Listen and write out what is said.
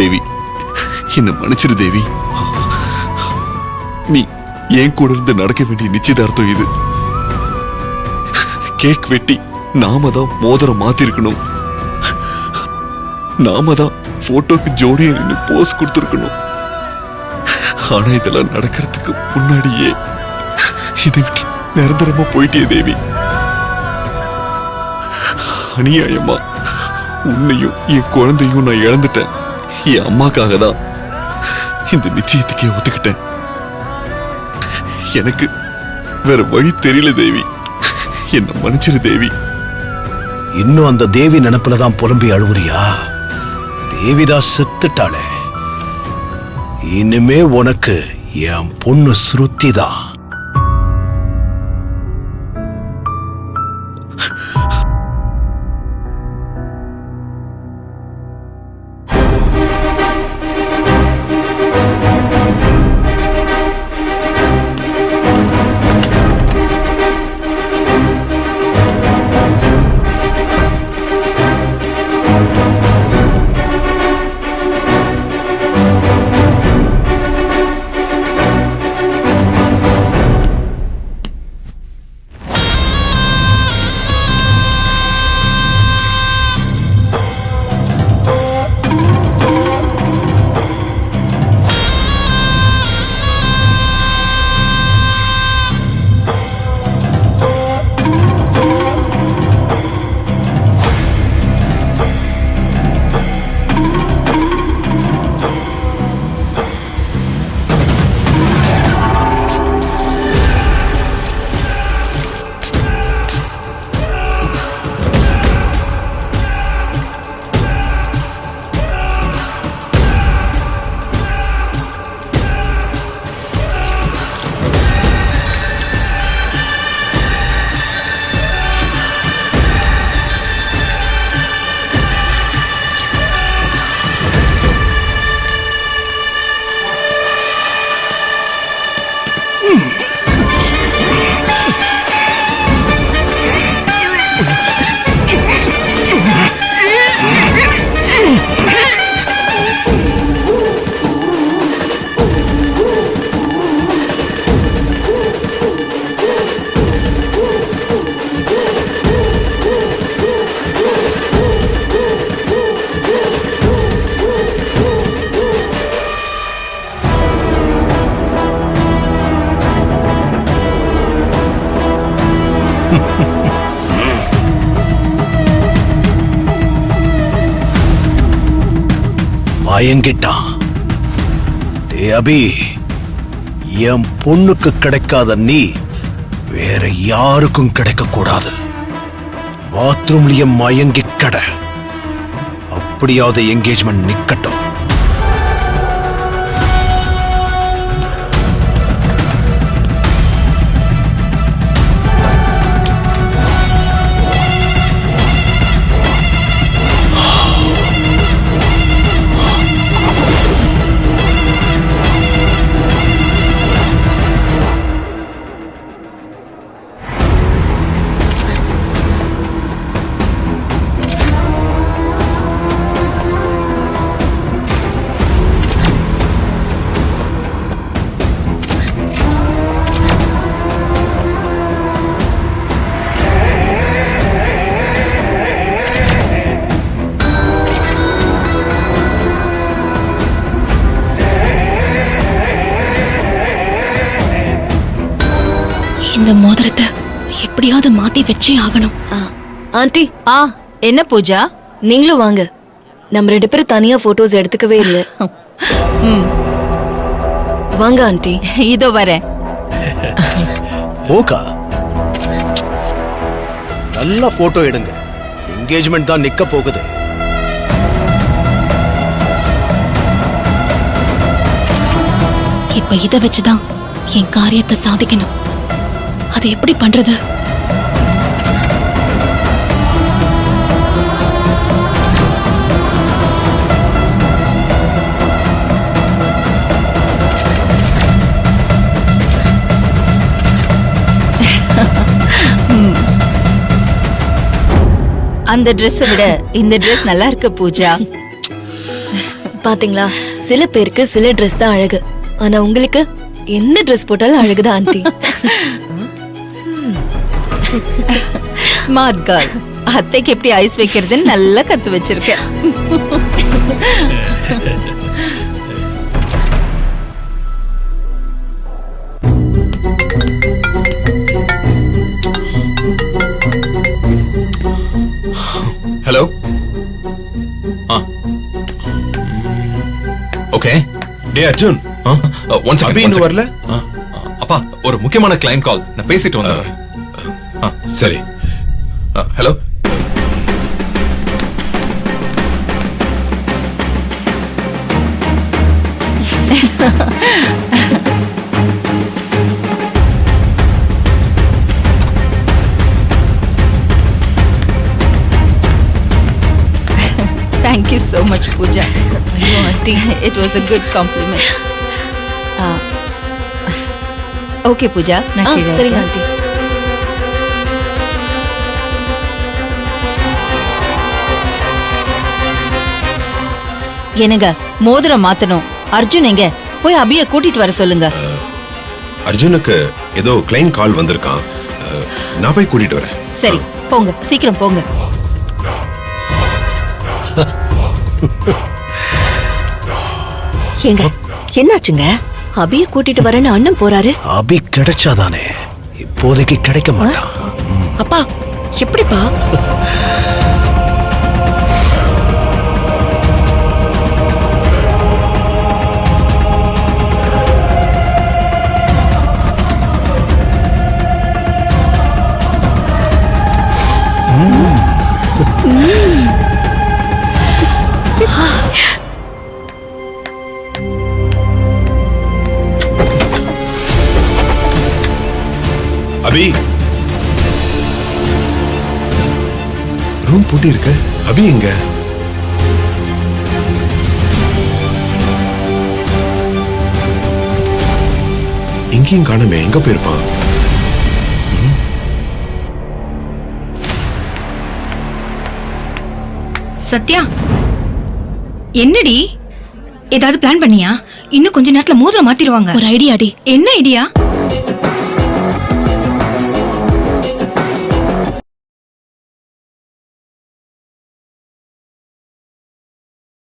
தேவி, என்ன மன்னிச்சிரு தேவி. நீ ஏன் கூட இருந்து நடக்க வேண்டிய நிச்சயதார்த்தம் இது. கேக் வெட்டி நாம தான் மோதிரம் மாத்திருக்கணும். நாம தான் போட்டோக்கு ஜோடியா நின்று போஸ் கொடுத்திருக்கணும். ஆனா இதெல்லாம் நடக்கிறதுக்கு முன்னாடியே என்னை விட்டு நிரந்தரமா போயிட்டே தேவி. அநியாயமா உன்னையும் என் குழந்தையும் நான் இழந்துட்டேன். என் அம்மாக்காக தான் இந்த நிச்சயத்துக்கே ஒத்துக்கிட்டேன். எனக்கு வேற வழி தெரியல தேவி, என்ன மன்னிச்சிரு தேவி. இன்னும் அந்த தேவி நினைப்புலதான் புலம்பி அழுவுறியா? தேவிதான் செத்துட்டாளே. இனிமே உனக்கு என் பொண்ணு ஸ்ருதி தான். மயங்கிட்டான். அபி, என் பொண்ணுக்கு கிடைக்காத நீ வேற யாருக்கும் கிடைக்க கூடாது. பாத்ரூம்லயே மயங்கி கட. அப்படியாவது என்கேஜ்மெண்ட் நிக்கட்டும். இந்த மோதிரத்தை எப்படியாவது மாத்தி வச்சே ஆகணும். ஆண்டி, என்ன பூஜா? நீங்களும் வாங்க. நம்ம 2 பேரும் தனியா போட்டோஸ் எடுத்துக்கவே இல்ல. வாங்க ஆண்டி. இதோ வரேன். ஓகா, நல்ல போட்டோ எடுங்க. என்கேஜ்மெண்ட் தான் நிக்க போகுது. இப்ப இதை வச்சுதான் என் காரியத்தை சாதிக்கணும். அது எப்படி பண்றது? அந்த Dress விட இந்த Dress நல்லா இருக்கு பூஜா. பாத்தீங்களா, சில பேருக்கு சில ட்ரெஸ் தான் அழகு. ஆனா உங்களுக்கு எந்த ட்ரெஸ் போட்டாலும் அழகுதான் ஆண்டி. Smart girl. அத்தைக்கு எப்படி ஐஸ் வைக்கிறதுன்னு நல்லா கத்து வச்சிருக்க. ஹலோ. ஓகே. டே அர்ஜுன், ஒன் செகண்ட். அபி இன்னும் வரல? அப்பா, ஒரு முக்கியமான கிளையன்ட் கால். நான் பேசிட்டு வந்தேன். சரி. Hello. Thank you so much, Pooja. ஐயோ aunty, It was a good compliment. Okay, Pooja. நான் கீழே சரிங்க வரேன். ஆண்டி. என்னங்க, மோதிரம் மாத்தணும். அர்ஜுன் எங்க? போய் அபிய கூட்டிட்டு வர சொல்லுங்க. அர்ஜுனுக்கு ஏதோ கிளைண்ட் கால் வந்திருக்கான். நான் போய் கூட்டிட்டு வரேன். சரி, போங்க, சீக்கிரம் போங்க. ஏங்க, என்னாச்சுங்க? அபிய கூட்டிட்டு வரேன்னு அண்ணன் போறாரு. அபி கிடைச்சாதானே, இப்போதைக்கு கிடைக்க மாட்டான். அப்பா, எப்படிப்பா? அபி, ரூம் பூட்டி இருக்கு. அபி எங்க? எங்கேயும் காணுமே. எங்க போயிருப்பான்? சத்யா, என்னடி ஏதாவது பிளான் பண்ணியா? இன்னும் கொஞ்ச நேரத்துல மோதிரம் மாத்திடுவாங்க. ஒரு ஐடியாடி. என்ன ஐடியா?